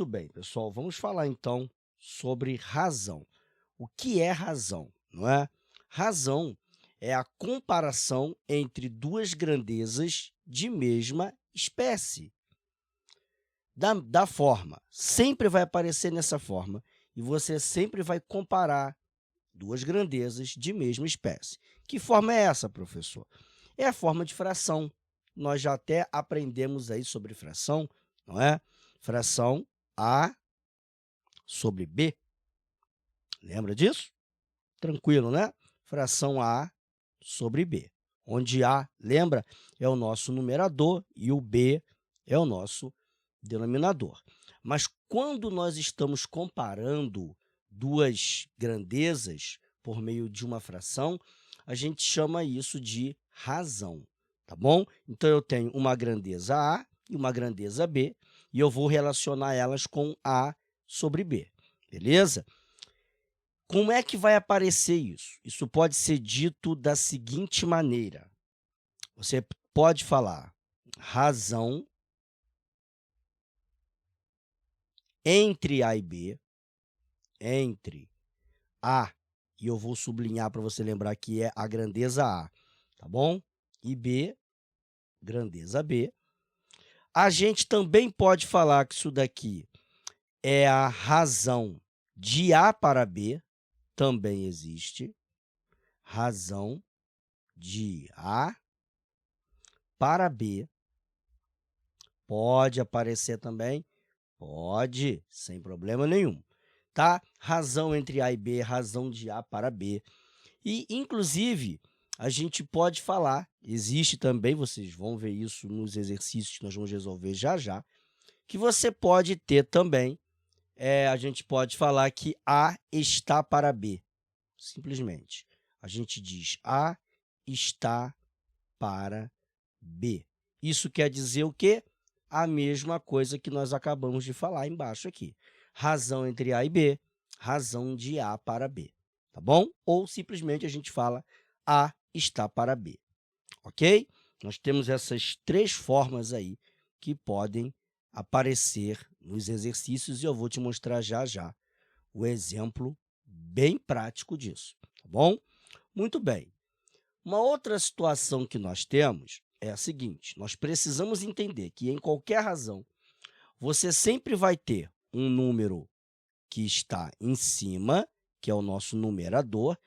Muito bem, pessoal, vamos falar então sobre razão. O que é razão, não é? Razão é a comparação entre duas grandezas de mesma espécie. Da forma, sempre vai aparecer nessa forma e você sempre vai comparar duas grandezas de mesma espécie. Que forma é essa, professor? É a forma de fração. Nós já até aprendemos aí sobre fração, não é? Fração A sobre B. Lembra disso? Tranquilo, né? Fração A sobre B, onde A, lembra, é o nosso numerador e o B é o nosso denominador. Mas quando nós estamos comparando duas grandezas por meio de uma fração, a gente chama isso de razão, tá bom? Então, eu tenho uma grandeza A e uma grandeza B, e eu vou relacionar elas com A sobre B, beleza? Como é que vai aparecer isso? Isso pode ser dito da seguinte maneira: você pode falar razão entre A e B, entre A, e eu vou sublinhar para você lembrar que é a grandeza A, tá bom? E B, grandeza B. A gente também pode falar que isso daqui é a razão de A para B, também existe. Razão de A para B. Pode aparecer também? Pode, sem problema nenhum, tá? Razão entre A e B, razão de A para B. E, inclusive, a gente pode falar, existe também, vocês vão ver isso nos exercícios que nós vamos resolver já já, que você pode ter também, a gente pode falar que A está para B, simplesmente. A gente diz A está para B. Isso quer dizer o quê? A mesma coisa que nós acabamos de falar embaixo aqui. Razão entre A e B, razão de A para B, tá bom? Ou simplesmente a gente fala A está para B, ok? Nós temos essas três formas aí que podem aparecer nos exercícios e eu vou te mostrar já já o exemplo bem prático disso, tá bom? Muito bem. Uma outra situação que nós temos é a seguinte: nós precisamos entender que em qualquer razão, você sempre vai ter um número que está em cima, que é o nosso numerador,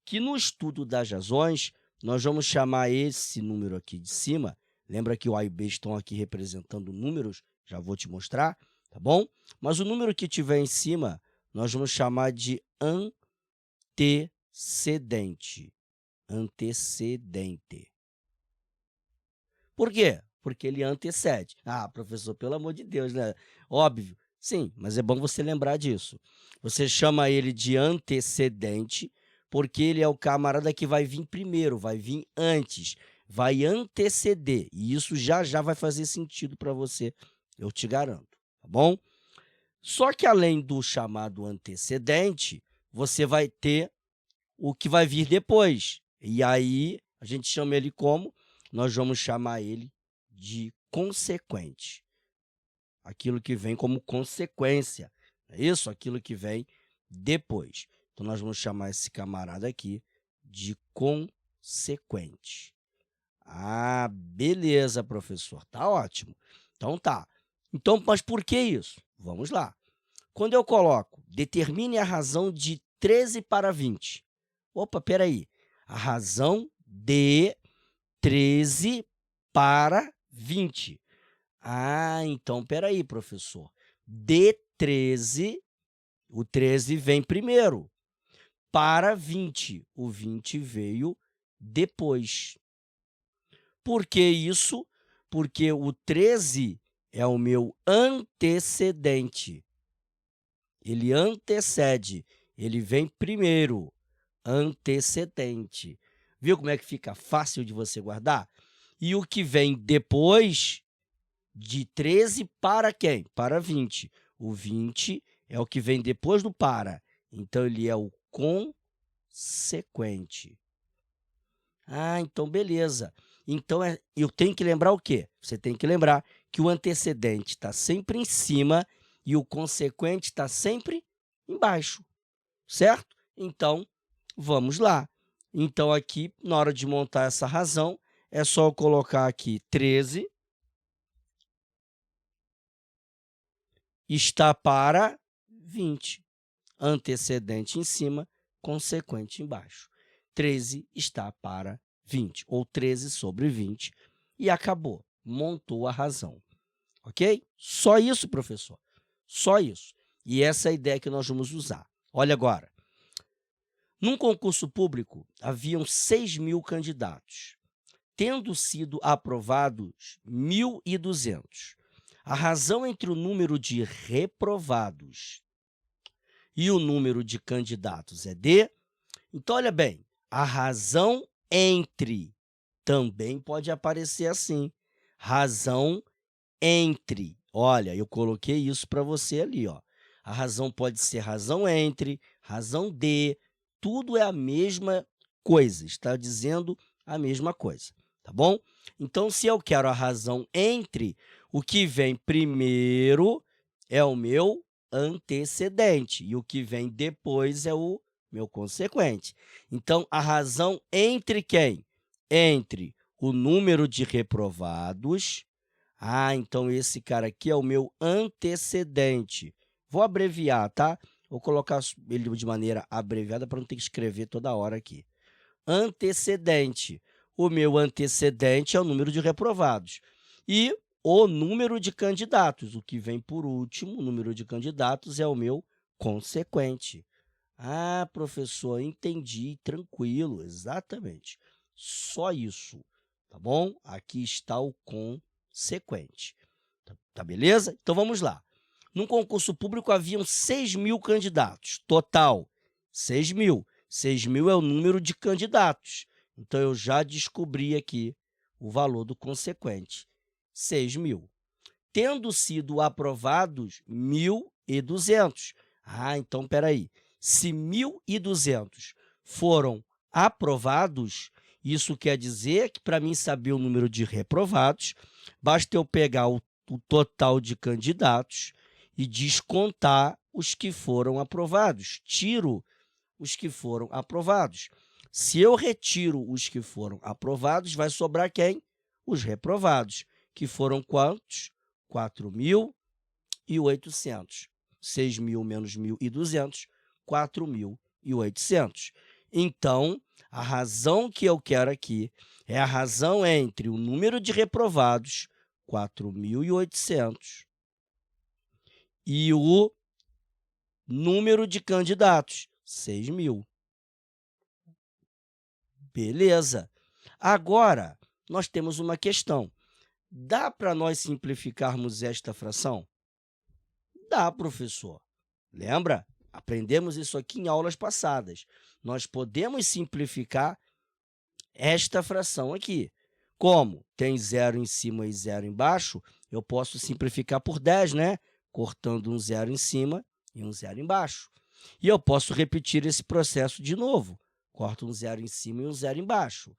que no estudo das razões, nós vamos chamar esse número aqui de cima, lembra que o A e B estão aqui representando números, já vou te mostrar, tá bom? Mas o número que tiver em cima, nós vamos chamar de antecedente. Antecedente. Por quê? Porque ele antecede. Ah, professor, pelo amor de Deus, né? Óbvio. Sim, mas é bom você lembrar disso. Você chama ele de antecedente porque ele é o camarada que vai vir primeiro, vai vir antes, vai anteceder. E isso já já vai fazer sentido para você, eu te garanto, tá bom? Só que além do chamado antecedente, você vai ter o que vai vir depois. E aí, a gente chama ele como? Nós vamos chamar ele de consequente. Aquilo que vem como consequência, não é isso? Aquilo que vem depois. Então, nós vamos chamar esse camarada aqui de consequente. Ah, beleza, professor, tá ótimo. Então, tá. Então, mas por que isso? Vamos lá. Quando eu coloco, determine a razão de 13 para 20. Opa, espera aí. A razão de 13 para 20. Ah, então espera aí, professor. De 13, o 13 vem primeiro. Para 20, o 20 veio depois. Por que isso? Porque o 13 é o meu antecedente. Ele antecede, ele vem primeiro. Antecedente. Viu como é que fica fácil de você guardar? E o que vem depois de 13 para quem? Para 20. O 20 é o que vem depois do para. Então, ele é o consequente. Ah, então beleza. Então, eu tenho que lembrar o quê? Você tem que lembrar que o antecedente está sempre em cima e o consequente está sempre embaixo, certo? Então, vamos lá. Então, aqui, na hora de montar essa razão, é só eu colocar aqui 13 está para 20. Antecedente em cima, consequente embaixo. 13 está para 20, ou 13 sobre 20, e acabou. Montou a razão. Ok? Só isso, professor. Só isso. E essa é a ideia que nós vamos usar. Olha agora. Num concurso público, haviam 6.000 candidatos, tendo sido aprovados 1.200. A razão entre o número de reprovados e o número de candidatos é D. Então, olha bem, a razão entre também pode aparecer assim. Razão entre. Olha, eu coloquei isso para você ali, ó. A razão pode ser razão entre, razão de, tudo é a mesma coisa, está dizendo a mesma coisa, tá bom? Então, se eu quero a razão entre, o que vem primeiro é o meu antecedente e o que vem depois é o meu consequente. Então, a razão entre quem? Entre o número de reprovados. Então esse cara aqui é o meu antecedente. Vou abreviar, tá? Vou colocar ele de maneira abreviada para não ter que escrever toda hora aqui. Antecedente. O meu antecedente é o número de reprovados. E o número de candidatos, o que vem por último, o número de candidatos é o meu consequente. Professor, entendi, tranquilo, exatamente. Só isso, tá bom? Aqui está o consequente. Tá beleza? Então, vamos lá. Num concurso público, haviam 6.000 candidatos. Total, 6.000. 6.000 é o número de candidatos. Então, eu já descobri aqui o valor do consequente, 6.000. Tendo sido aprovados 1.200. Então, espera aí. Se 1.200 foram aprovados, isso quer dizer que, para mim saber o número de reprovados, basta eu pegar o total de candidatos e descontar os que foram aprovados. Tiro os que foram aprovados. Se eu retiro os que foram aprovados, vai sobrar quem? Os reprovados, que foram quantos? 4.800. 6.000 menos 1.200, 4.800. Então, a razão que eu quero aqui é a razão entre o número de reprovados, 4.800, e o número de candidatos, 6.000. Beleza. Agora, nós temos uma questão. Dá para nós simplificarmos esta fração? Dá, professor. Lembra? Aprendemos isso aqui em aulas passadas. Nós podemos simplificar esta fração aqui. Como tem 0 em cima e 0 embaixo, eu posso simplificar por 10, né? Cortando um 0 em cima e um 0 embaixo. E eu posso repetir esse processo de novo. Corto um 0 em cima e um 0 embaixo.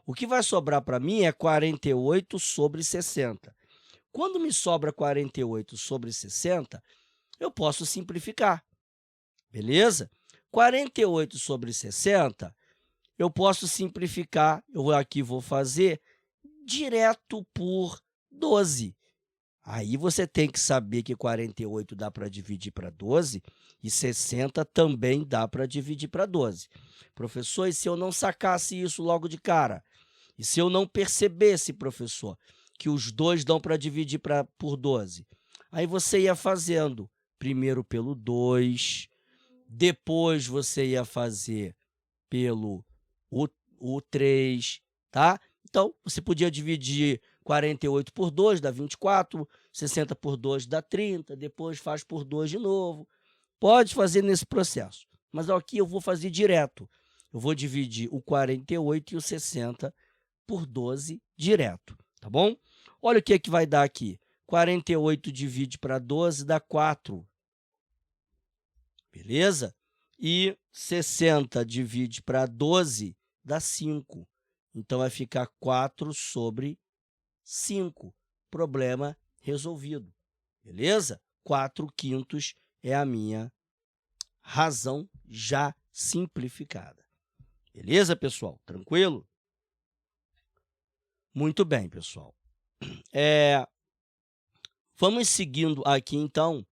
O que vai sobrar para mim é 48 sobre 60. Quando me sobra 48 sobre 60, eu posso simplificar, beleza? 48 sobre 60, eu posso simplificar, eu aqui vou fazer direto por 12. Aí você tem que saber que 48 dá para dividir para 12 e 60 também dá para dividir para 12. Professor, e se eu não sacasse isso logo de cara? E se eu não percebesse, professor, que os dois dão para dividir por 12? Aí você ia fazendo primeiro pelo 2, depois você ia fazer pelo o 3, tá? Então, você podia dividir 48 por 2, dá 24, 60 por 2 dá 30, depois faz por 2 de novo. Pode fazer nesse processo, mas aqui eu vou fazer direto. Eu vou dividir o 48 e o 60 por 12 direto, tá bom? Olha o que é que vai dar aqui. 48 divide para 12 dá 4, beleza? E 60 divide para 12 dá 5. Então, vai ficar 4 sobre 5. Problema resolvido, beleza? 4/5 é a minha razão já simplificada. Beleza, pessoal? Tranquilo? Muito bem, pessoal. Vamos seguindo aqui, então,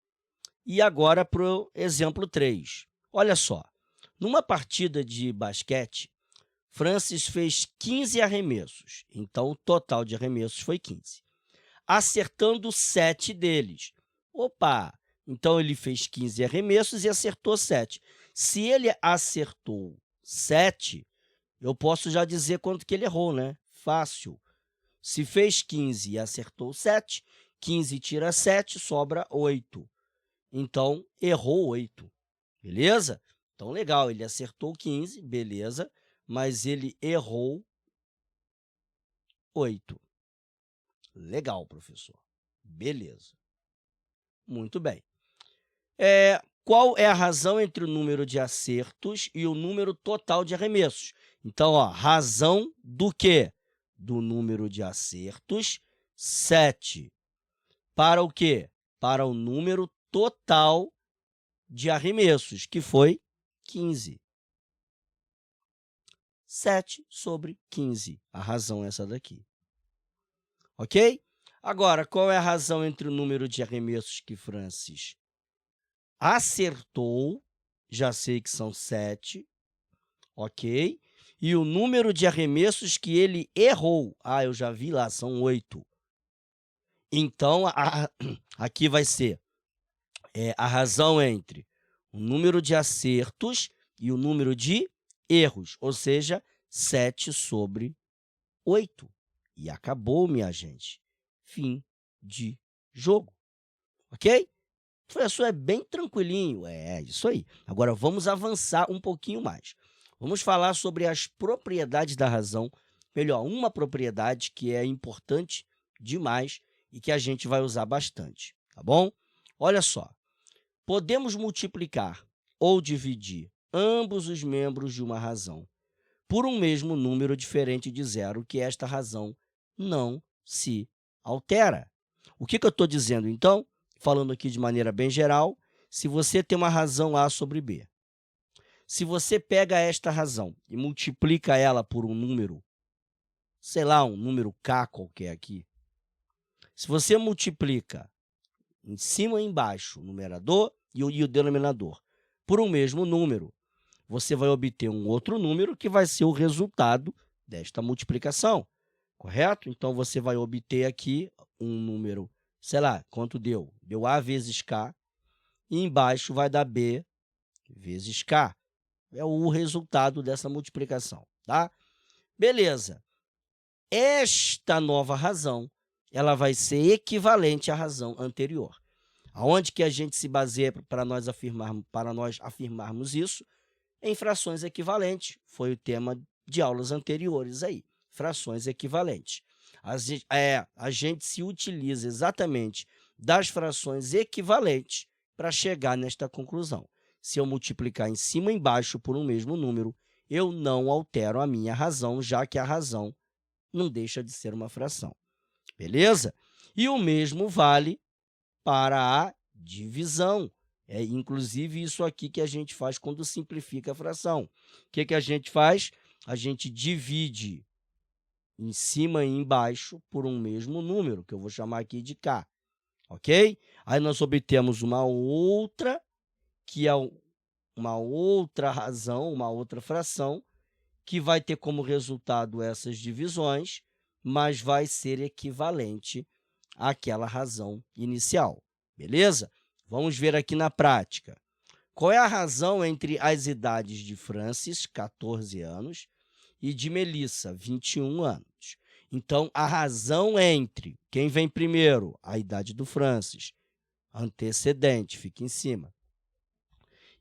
e agora para o exemplo 3. Olha só, numa partida de basquete, Francis fez 15 arremessos, então o total de arremessos foi 15, acertando 7 deles. Opa! Então ele fez 15 arremessos e acertou 7. Se ele acertou 7, eu posso já dizer quanto que ele errou, né? Fácil. Se fez 15 e acertou 7, 15 tira 7, sobra 8. Então, errou 8. Beleza? Então, legal, ele acertou 15, beleza, mas ele errou 8. Legal, professor. Beleza. Muito bem. Qual é a razão entre o número de acertos e o número total de arremessos? Então, razão do quê? Do número de acertos, 7. Para o quê? Para o número total de arremessos, que foi 15. 7 sobre 15. A razão é essa daqui. Ok? Agora, qual é a razão entre o número de arremessos que Francis acertou? Já sei que são 7. Ok? E o número de arremessos que ele errou? Eu já vi lá, são 8. Então, aqui vai ser a razão entre o número de acertos e o número de erros, ou seja, 7 sobre 8. E acabou, minha gente. Fim de jogo. Ok? O professor é bem tranquilinho. É isso aí. Agora, vamos avançar um pouquinho mais. Vamos falar sobre as propriedades da razão. Melhor, uma propriedade que é importante demais e que a gente vai usar bastante, tá bom? Olha só. Podemos multiplicar ou dividir ambos os membros de uma razão por um mesmo número diferente de zero, que esta razão não se altera. O que eu estou dizendo, então? Falando aqui de maneira bem geral, se você tem uma razão A sobre B, se você pega esta razão e multiplica ela por um número, sei lá, um número K qualquer aqui, se você multiplica em cima e embaixo o numerador e o denominador por um mesmo número, você vai obter um outro número que vai ser o resultado desta multiplicação, correto? Então, você vai obter aqui um número, sei lá, quanto deu? Deu A vezes K, e embaixo vai dar B vezes K. É o resultado dessa multiplicação, tá? Beleza. Esta nova razão, ela vai ser equivalente à razão anterior. Aonde que a gente se baseia para nós afirmarmos isso? Em frações equivalentes. Foi o tema de aulas anteriores aí. Frações equivalentes. A gente se utiliza exatamente das frações equivalentes para chegar nesta conclusão. Se eu multiplicar em cima e embaixo por um mesmo número, eu não altero a minha razão, já que a razão não deixa de ser uma fração. Beleza? E o mesmo vale para a divisão. É inclusive isso aqui que a gente faz quando simplifica a fração. O que a gente faz? A gente divide em cima e embaixo por um mesmo número, que eu vou chamar aqui de K. Ok? Aí nós obtemos uma outra, que é uma outra razão, uma outra fração, que vai ter como resultado essas divisões, mas vai ser equivalente àquela razão inicial. Beleza? Vamos ver aqui na prática. Qual é a razão entre as idades de Francis, 14 anos, e de Melissa, 21 anos? Então, a razão entre quem vem primeiro, a idade do Francis, antecedente, fica em cima,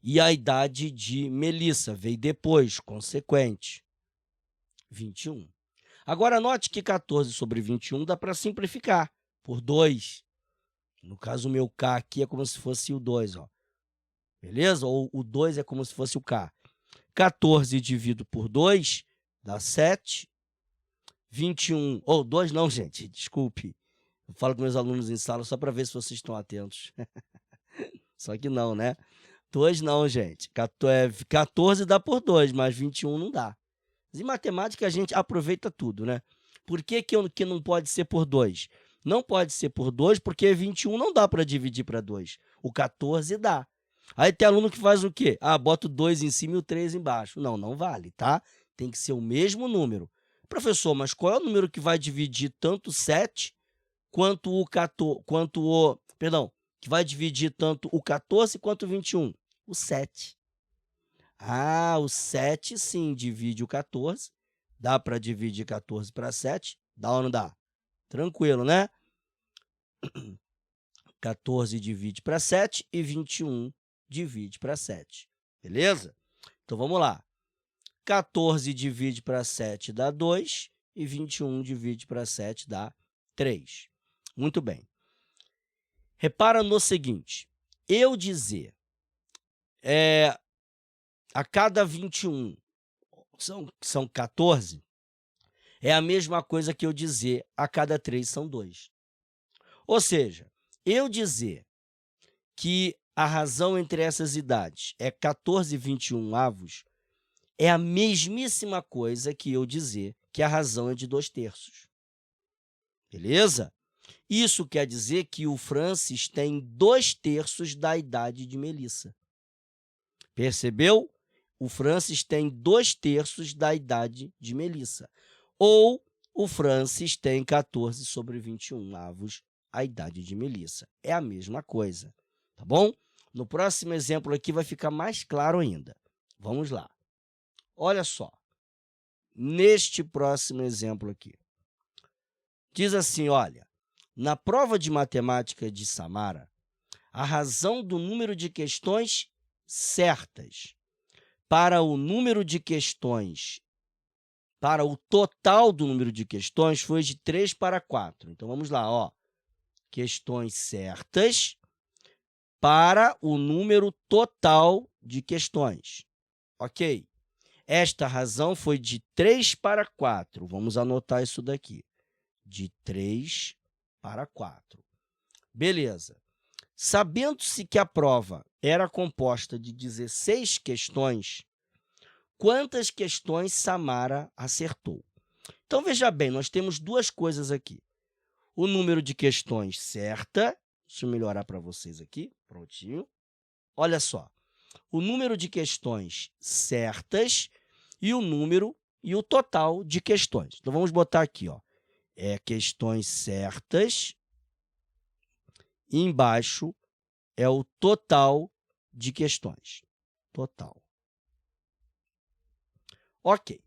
e a idade de Melissa, veio depois, consequente, 21. Agora, note que 14 sobre 21 dá para simplificar por 2. No caso, o meu K aqui é como se fosse o 2, ó. Beleza? Ou o 2 é como se fosse o K. 14 dividido por 2 dá 7. 21, ou 2 não, gente, desculpe. Eu falo com meus alunos em sala só para ver se vocês estão atentos. Só que não, né? 2 não, gente. 14 dá por 2, mas 21 não dá. Em matemática a gente aproveita tudo, né? Por que não pode ser por 2? Não pode ser por 2 porque 21 não dá para dividir para 2. O 14 dá. Aí tem aluno que faz o quê? Ah, bota o 2 em cima e o 3 embaixo. Não, não vale, tá? Tem que ser o mesmo número. Professor, mas qual é o número que vai dividir tanto 7 quanto o 14, que vai dividir tanto o 14 quanto o 21? O 7. Ah, o 7 sim divide o 14. Dá para dividir 14 para 7? Dá ou não dá? Tranquilo, né? 14 divide para 7 e 21 divide para 7. Beleza? Então, vamos lá. 14 divide para 7 dá 2 e 21 divide para 7 dá 3. Muito bem. Repara no seguinte, eu dizer a cada 21 são 14, é a mesma coisa que eu dizer a cada 3 são 2. Ou seja, eu dizer que a razão entre essas idades é 14 e 21 avos é a mesmíssima coisa que eu dizer que a razão é de 2/3. Beleza? Isso quer dizer que o Francis tem 2/3 da idade de Melissa. Percebeu? O Francis tem 2/3 da idade de Melissa. Ou o Francis tem 14 sobre 21 avos a idade de Melissa. É a mesma coisa, tá bom? No próximo exemplo aqui vai ficar mais claro ainda. Vamos lá. Olha só. Neste próximo exemplo aqui. Diz assim, olha, na prova de matemática de Samara, a razão do número de questões certas para o número de questões, para o total do número de questões foi de 3 para 4. Então, vamos lá, ó. Questões certas para o número total de questões. Ok? Esta razão foi de 3 para 4. Vamos anotar isso daqui. De 3 para 4. Beleza. Sabendo-se que a prova era composta de 16 questões, quantas questões Samara acertou? Então, veja bem, nós temos duas coisas aqui. O número de questões certa, deixa eu melhorar para vocês aqui, prontinho. Olha só, o número de questões certas e o número e o total de questões. Então, vamos botar aqui, ó, questões certas, e embaixo é o total de questões. Total. Ok.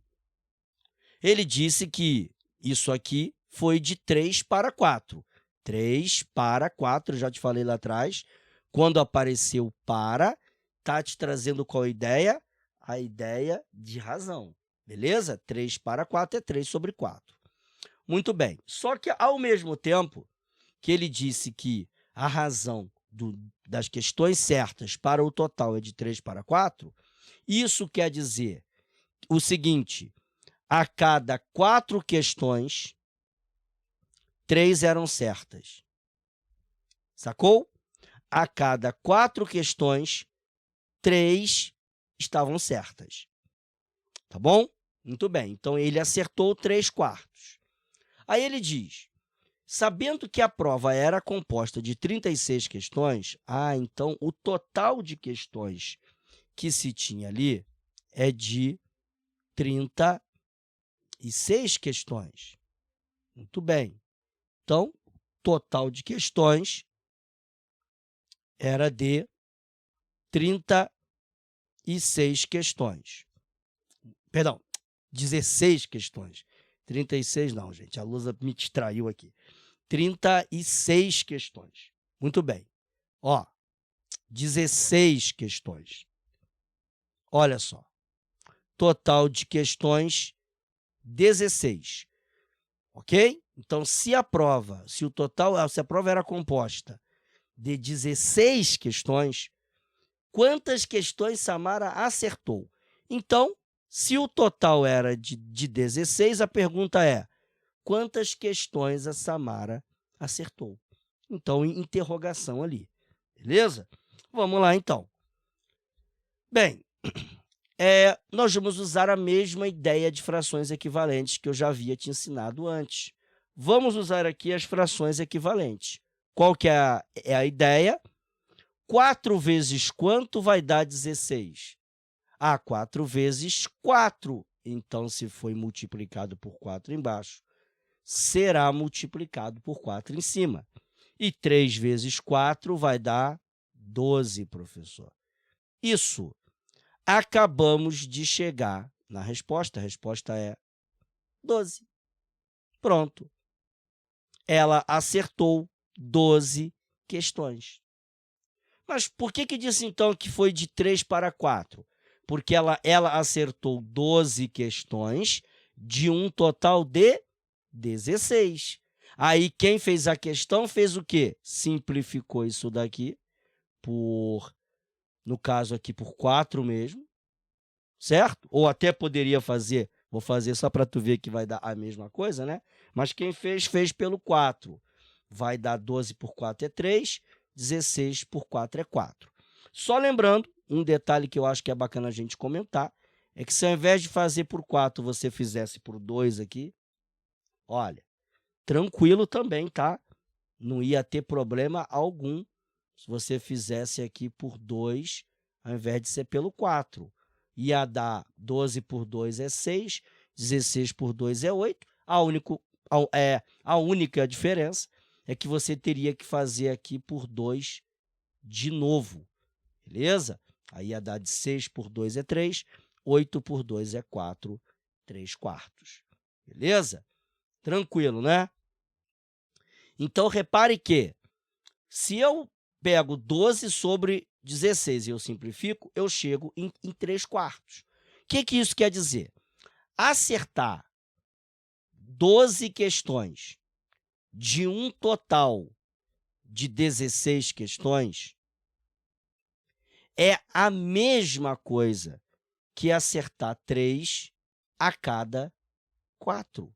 Ele disse que isso aqui foi de 3 para 4. 3 para 4, já te falei lá atrás. Quando apareceu para, está te trazendo qual ideia? A ideia de razão. Beleza? 3 para 4 é 3 sobre 4. Muito bem. Só que, ao mesmo tempo que ele disse que a razão das questões certas para o total é de 3 para 4, isso quer dizer o seguinte: a cada 4 questões, 3 eram certas. Sacou? A cada 4 questões, 3 estavam certas. Tá bom? Muito bem. Então, ele acertou 3/4. Aí ele diz, sabendo que a prova era composta de 36 questões, então o total de questões que se tinha ali é de 36 questões. Muito bem. Então, total de questões era de 36 questões. Perdão, 16 questões. 36 não, gente, a Lusa me distraiu aqui. 36 questões. Muito bem. Ó, 16 questões. Olha só. Total de questões, 16. Ok? Então, se a prova era composta de 16 questões, quantas questões Samara acertou? Então, se o total era de 16, a pergunta é: quantas questões a Samara acertou. Então, interrogação ali, beleza? Vamos lá, então. Bem, nós vamos usar a mesma ideia de frações equivalentes que eu já havia te ensinado antes. Vamos usar aqui as frações equivalentes. Qual que é a ideia? 4 vezes quanto vai dar 16? 4 vezes 4. Então, se foi multiplicado por 4 embaixo, será multiplicado por 4 em cima. E 3 vezes 4 vai dar 12, professor. Isso. Acabamos de chegar na resposta. A resposta é 12. Pronto. Ela acertou 12 questões. Mas por que disse, então, que foi de 3 para 4? Porque ela acertou 12 questões de um total de 16. Aí, quem fez a questão fez o quê? Simplificou isso daqui no caso aqui, por 4 mesmo, certo? Ou até poderia fazer, vou fazer só para tu ver que vai dar a mesma coisa, né? Mas quem fez pelo 4. Vai dar 12 por 4 é 3, 16 por 4 é 4. Só lembrando, um detalhe que eu acho que é bacana a gente comentar, é que se ao invés de fazer por 4, você fizesse por 2 aqui, olha, tranquilo também, tá? Não ia ter problema algum se você fizesse aqui por 2, ao invés de ser pelo 4. Ia dar 12 por 2 é 6, 16 por 2 é 8. A única diferença é que você teria que fazer aqui por 2 de novo, beleza? Aí ia dar de 6 por 2 é 3, 8 por 2 é 4, 3/4. Beleza? Tranquilo, né? Então, repare que, se eu pego 12 sobre 16 e eu simplifico, eu chego em 3/4. O que isso quer dizer? Acertar 12 questões de um total de 16 questões é a mesma coisa que acertar 3 a cada 4.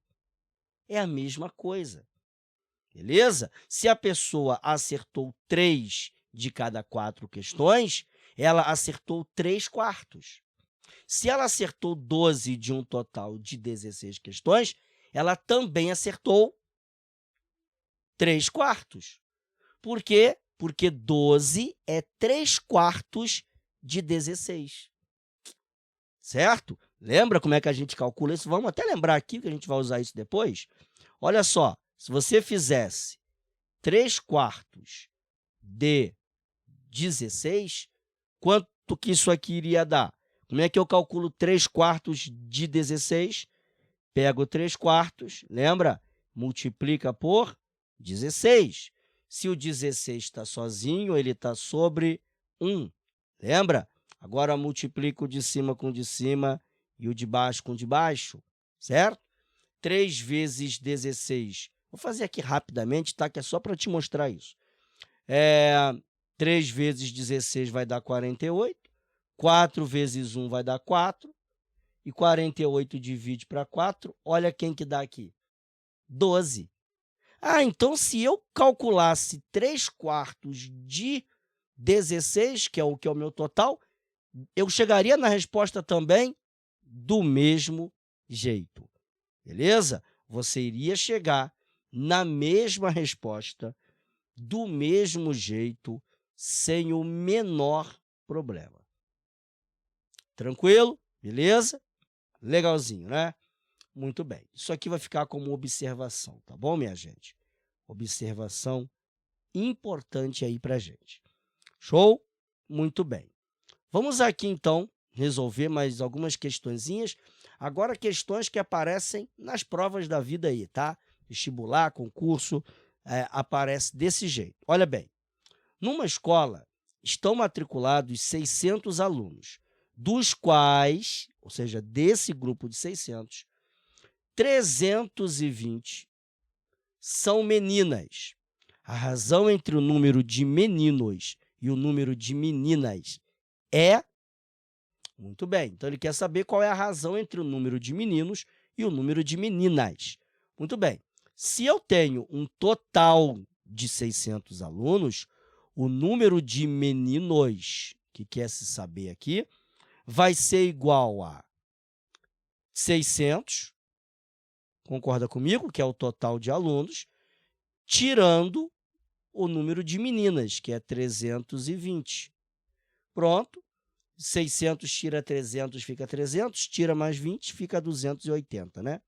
É a mesma coisa. Beleza? Se a pessoa acertou 3 de cada 4 questões, ela acertou 3/4. Se ela acertou 12 de um total de 16 questões, ela também acertou 3/4. Por quê? Porque 12 é 3/4 de 16. Certo? Lembra como é que a gente calcula isso? Vamos até lembrar aqui, que a gente vai usar isso depois. Olha só, se você fizesse 3/4 de 16, quanto que isso aqui iria dar? Como é que eu calculo 3/4 de 16? Pego 3/4, lembra? Multiplica por 16. Se o 16 está sozinho, ele está sobre 1. Lembra? Agora multiplica o de cima com o de cima e o de baixo com o de baixo, certo? 3 vezes 16. Vou fazer aqui rapidamente, tá? Que é só para te mostrar isso. 3 vezes 16 vai dar 48. 4 vezes 1 vai dar 4. E 48 divide para 4. Olha quem que dá aqui. 12. Então, se eu calculasse 3/4 de 16, que é o meu total, eu chegaria na resposta também do mesmo jeito. Beleza? Você iria chegar na mesma resposta, do mesmo jeito, sem o menor problema. Tranquilo? Beleza? Legalzinho, né? Muito bem. Isso aqui vai ficar como observação, tá bom, minha gente? Observação importante aí para a gente. Show? Muito bem. Vamos aqui, então, resolver mais algumas questõezinhas. Agora, questões que aparecem nas provas da vida aí, tá? Vestibular, concurso, aparece desse jeito. Olha bem, numa escola estão matriculados 600 alunos, dos quais, ou seja, desse grupo de 600, 320 são meninas. A razão entre o número de meninos e o número de meninas é... Muito bem, então ele quer saber qual é a razão entre o número de meninos e o número de meninas. Muito bem, Se eu tenho um total de 600 alunos, o número de meninos que quer se saber aqui vai ser igual a 600, concorda comigo, que é o total de alunos, tirando o número de meninas, que é 320. Pronto, 600 tira 300, fica 300, tira mais 20, fica 280, né?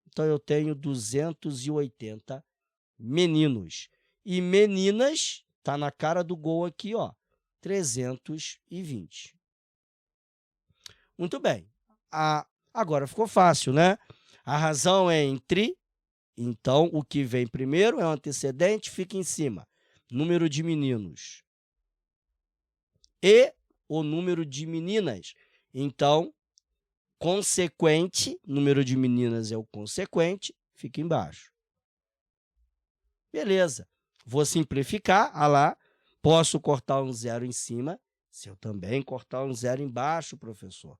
Então, eu tenho 280 meninos. E meninas, tá na cara do gol aqui, ó, 320. Muito bem. Agora ficou fácil, né? A razão é entre, então, o que vem primeiro é o antecedente, fica em cima. Número de meninos. E o número de meninas. Então, consequente, número de meninas é o consequente, fica embaixo. Beleza. Vou simplificar, lá, posso cortar um zero em cima, se eu também cortar um zero embaixo, professor.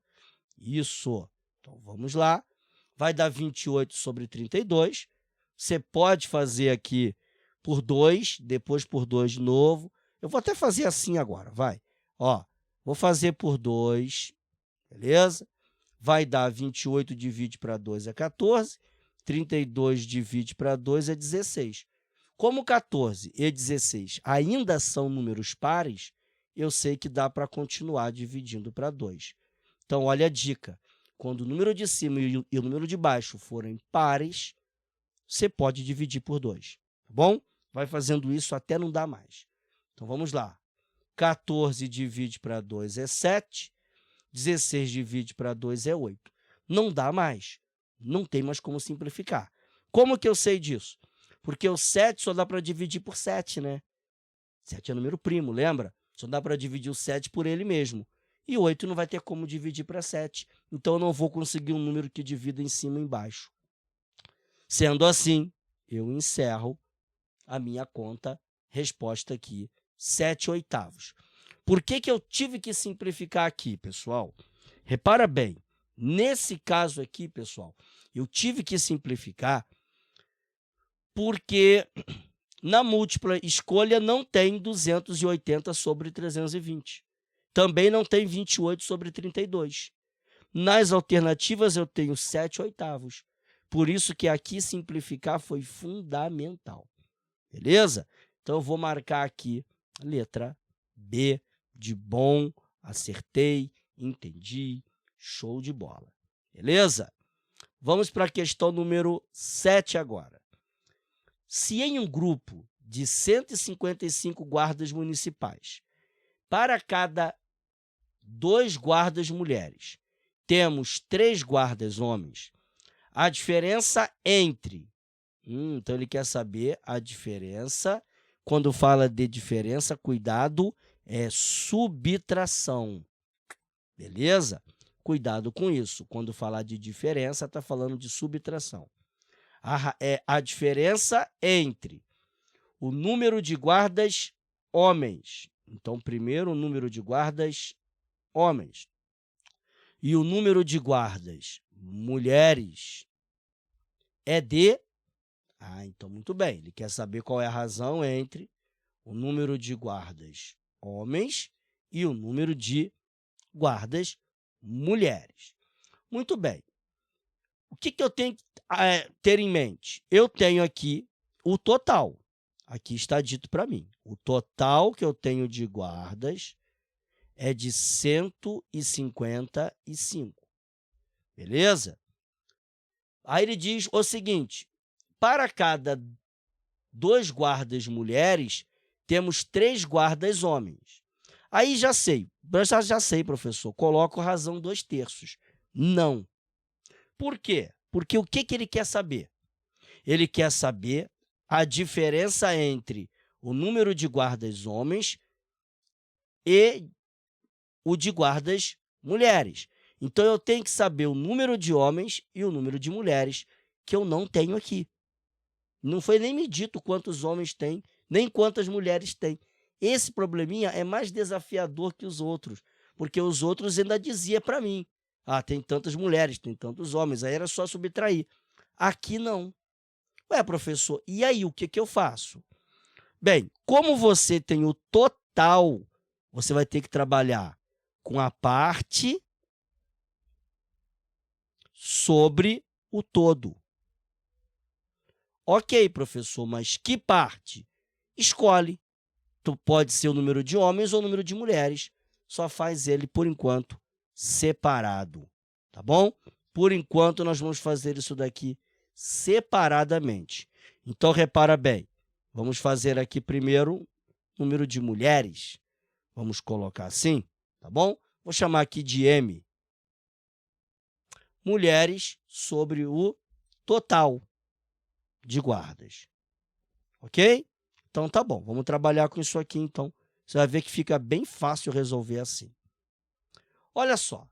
Isso. Então, vamos lá. Vai dar 28 sobre 32. Você pode fazer aqui por 2, depois por 2 de novo. Eu vou até fazer assim agora, vai. Ó, vou fazer por 2, beleza? Vai dar 28 divide para 2 é 14, 32 divide para 2 é 16. Como 14 e 16 ainda são números pares, eu sei que dá para continuar dividindo para 2. Então, olha a dica. Quando o número de cima e o número de baixo forem pares, você pode dividir por 2, tá bom? Vai fazendo isso até não dar mais. Então, vamos lá. 14 divide para 2 é 7, 16 divide para 2 é 8. Não dá mais, não tem mais como simplificar. Como que eu sei disso? Porque o 7 só dá para dividir por 7, né? 7 é número primo, lembra? Só dá para dividir o 7 por ele mesmo. E 8 não vai ter como dividir para 7. Então, eu não vou conseguir um número que divida em cima e embaixo. Sendo assim, eu encerro a minha conta, resposta aqui, 7/8. Por que eu tive que simplificar aqui, pessoal? Repara bem, nesse caso aqui, pessoal, eu tive que simplificar porque na múltipla escolha não tem 280 sobre 320. Também não tem 28 sobre 32. Nas alternativas, eu tenho 7/8. Por isso que aqui simplificar foi fundamental. Beleza? Então, eu vou marcar aqui a letra B de bom, acertei, entendi, show de bola. Beleza? Vamos para a questão número 7 agora. Se em um grupo de 155 guardas municipais, para cada 2 guardas mulheres, temos 3 guardas homens, a diferença entre... então, ele quer saber a diferença. Quando fala de diferença, cuidado, é subtração. Beleza? Cuidado com isso. Quando falar de diferença, está falando de subtração. A diferença entre o número de guardas homens. Então, primeiro, o número de guardas homens. E o número de guardas mulheres é de... então, muito bem. Ele quer saber qual é a razão entre o número de guardas homens e o número de guardas mulheres. Muito bem. O que eu tenho que ter em mente? Eu tenho aqui o total. Aqui está dito para mim. O total que eu tenho de guardas é de 155. Beleza? Aí ele diz o seguinte: para cada 2 guardas mulheres, temos 3 guardas homens. Aí já sei, professor, coloco razão 2/3. Não. Por quê? Porque o que ele quer saber? Ele quer saber a diferença entre o número de guardas homens e o de guardas mulheres. Então, eu tenho que saber o número de homens e o número de mulheres, que eu não tenho aqui. Não foi nem me dito quantos homens tem, nem quantas mulheres tem. Esse probleminha é mais desafiador que os outros, porque os outros ainda diziam para mim, tem tantas mulheres, tem tantos homens, aí era só subtrair. Aqui não. Ué, professor, e aí, o que que eu faço? Bem, como você tem o total, você vai ter que trabalhar com a parte sobre o todo. Ok, professor, mas que parte? Escolhe. Pode ser o número de homens ou o número de mulheres. Só faz ele, por enquanto, separado. Tá bom? Por enquanto, nós vamos fazer isso daqui separadamente. Então, repara bem. Vamos fazer aqui primeiro o número de mulheres. Vamos colocar assim, tá bom? Vou chamar aqui de M. Mulheres sobre o total de guardas. Ok? Então, tá bom. Vamos trabalhar com isso aqui, então. Você vai ver que fica bem fácil resolver assim. Olha só.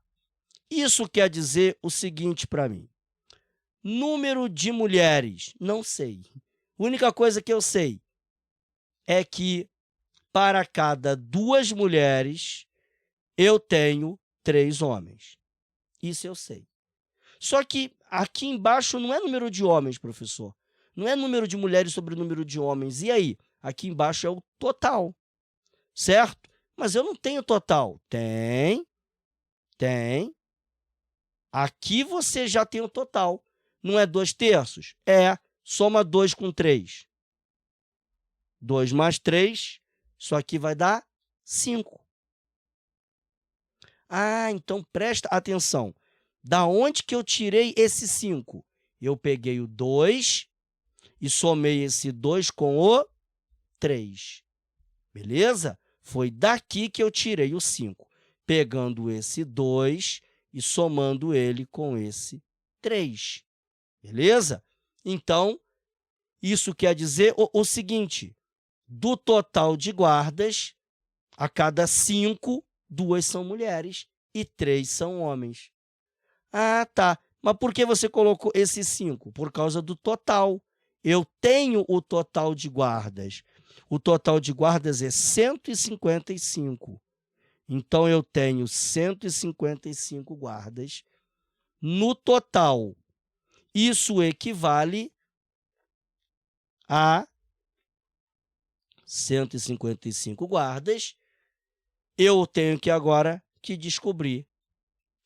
Isso quer dizer o seguinte para mim. Número de mulheres, não sei. A única coisa que eu sei é que para cada 2 mulheres, eu tenho 3 homens. Isso eu sei. Só que aqui embaixo não é número de homens, professor. Não é número de mulheres sobre o número de homens. E aí? Aqui embaixo é o total, certo? Mas eu não tenho total. Tem. Aqui você já tem o total. Não é 2/3? É. Soma 2 com 3. 2 mais 3, isso aqui vai dar 5. Ah, então presta atenção. Da onde que eu tirei esse 5? Eu peguei o 2 e somei esse 2 com o 3. Beleza? Foi daqui que eu tirei o 5. Pegando esse 2 e somando ele com esse 3. Beleza? Então, isso quer dizer o seguinte: do total de guardas, a cada 5, 2 são mulheres e 3 são homens. Ah, tá. Mas por que você colocou esse 5? Por causa do total. Eu tenho o total de guardas. O total de guardas é 155. Então, eu tenho 155 guardas no total. Isso equivale a 155 guardas. Eu tenho que agora que descobrir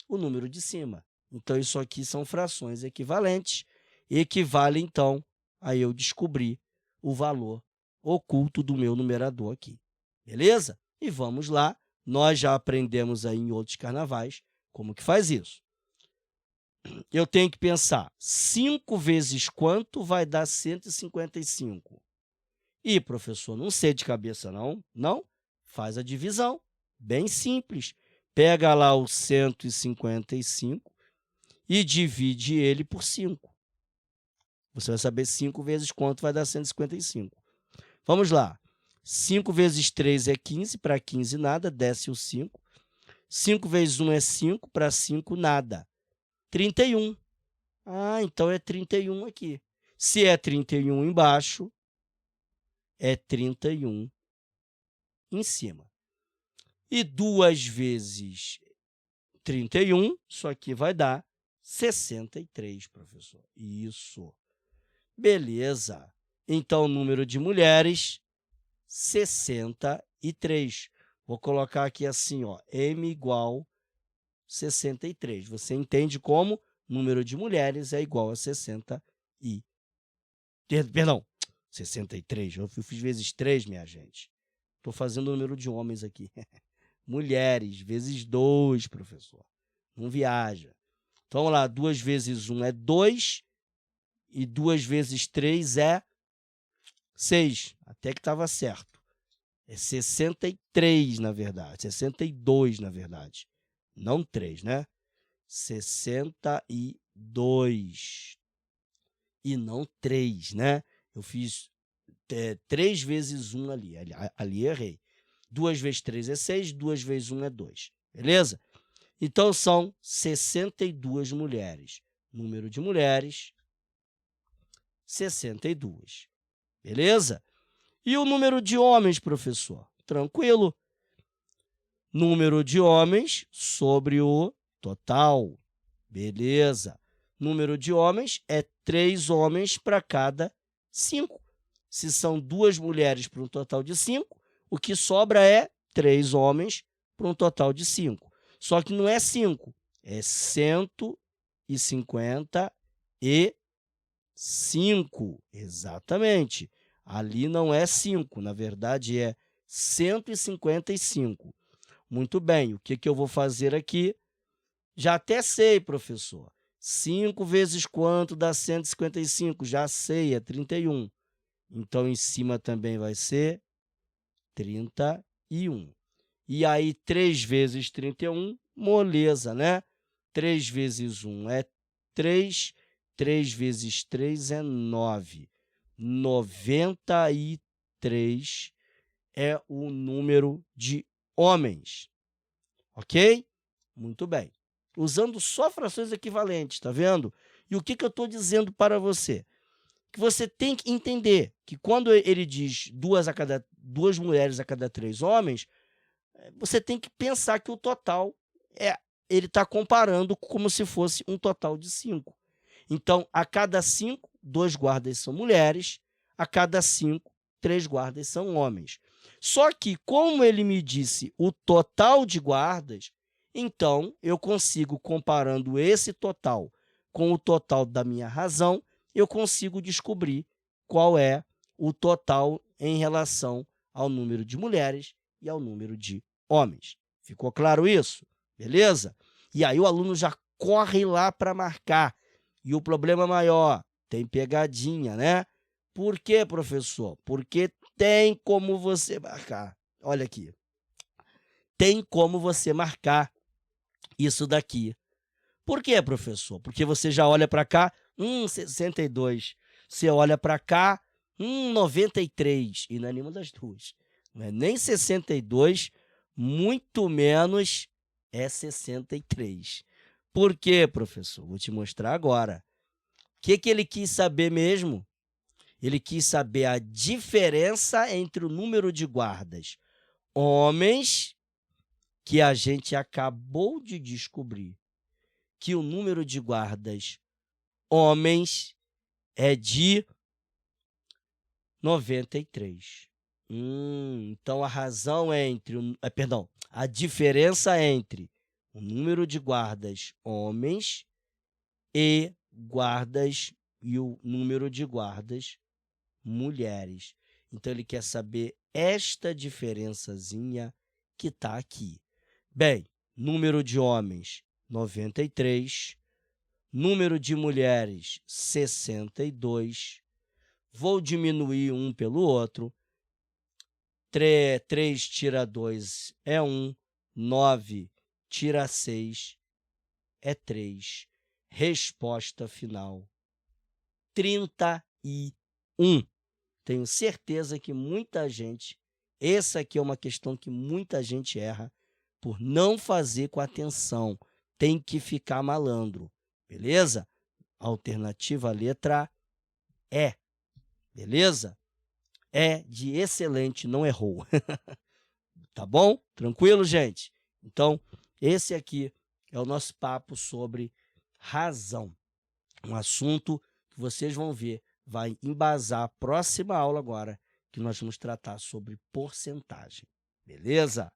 o número de cima. Então, isso aqui são frações equivalentes. Equivale, então, a eu descobrir o valor oculto do meu numerador aqui. Beleza? E vamos lá. Nós já aprendemos aí em outros carnavais como que faz isso. Eu tenho que pensar, 5 vezes quanto vai dar 155? Ih, professor, não sei de cabeça, não. Não? Faz a divisão. Bem simples. Pega lá o 155 e divide ele por 5. Você vai saber 5 vezes quanto vai dar 155. Vamos lá. 5 vezes 3 é 15, para 15 nada, desce o 5. 5 vezes 1 é 5, para 5 nada. 31. Ah, então é 31 aqui. Se é 31 embaixo, é 31 em cima. E 2 vezes 31, isso aqui vai dar 63, professor. Isso. Beleza. Então, o número de mulheres, 63. Vou colocar aqui assim, ó, M igual 63. Você entende como número de mulheres é igual a 63. Eu fiz vezes 3, minha gente. Estou fazendo o número de homens aqui. Mulheres, vezes 2, professor. Não viaja. Então, vamos lá, 2 vezes 1 é 2 e 2 vezes 3 é 6. Até que estava certo. É 63, na verdade. 62, na verdade. Não 3, né? 62. E não 3, né? Eu fiz 3 vezes 1 ali. Ali errei. 2 vezes 3 é 6, 2 vezes 1 é 2. Beleza? Então, são 62 mulheres. Número de mulheres, 62. Beleza? E o número de homens, professor? Tranquilo. Número de homens sobre o total. Beleza. Número de homens é 3 homens para cada 5. Se são 2 mulheres para um total de 5, o que sobra é 3 homens para um total de 5. Só que não é 5, é 155. Exatamente. Ali não é 5, na verdade é 155. Muito bem, o que eu vou fazer aqui? Já até sei, professor. 5 vezes quanto dá 155? Já sei, é 31. Então, em cima também vai ser 31. E aí, 3 vezes 31, moleza, né? 3 vezes 1 é 3, 3 vezes 3 é 9. 93 é o número de homens, ok? Muito bem. Usando só frações equivalentes, tá vendo? E o que eu estou dizendo para você? Que você tem que entender que quando ele diz 2 mulheres a cada 3 homens, você tem que pensar que o total ele está comparando como se fosse um total de 5. Então, a cada 5, 2 guardas são mulheres, a cada 5, 3 guardas são homens. Só que, como ele me disse o total de guardas, então eu consigo, comparando esse total com o total da minha razão, eu consigo descobrir qual é o total em relação ao número de mulheres e ao número de homens. Ficou claro isso? Beleza? E aí o aluno já corre lá para marcar. E o problema maior, tem pegadinha, né? Por quê, professor? Porque tem como você marcar. Olha aqui. Tem como você marcar isso daqui. Por quê, professor? Porque você já olha para cá, 62. Você olha para cá, 93. E não é nenhuma das duas. Não é nem 62, muito menos é 63. Por quê, professor? Vou te mostrar agora. O que ele quis saber mesmo? Ele quis saber a diferença entre o número de guardas homens, que a gente acabou de descobrir que o número de guardas homens é de 93. Então, a razão é a diferença entre o número de guardas homens e o número de guardas mulheres. Então, ele quer saber esta diferençazinha que está aqui. Bem, número de homens, 93. Número de mulheres, 62. Vou diminuir um pelo outro. 3 tira 2 é 1. 9 tira 6 é 3. Resposta final, 31. Tenho certeza que muita gente, essa aqui é uma questão que muita gente erra por não fazer com atenção. Tem que ficar malandro, beleza? Alternativa letra E, beleza? É de excelente, não errou. Tá bom? Tranquilo, gente? Então, esse aqui é o nosso papo sobre razão. Um assunto que vocês vão ver, vai embasar a próxima aula agora, que nós vamos tratar sobre porcentagem. Beleza?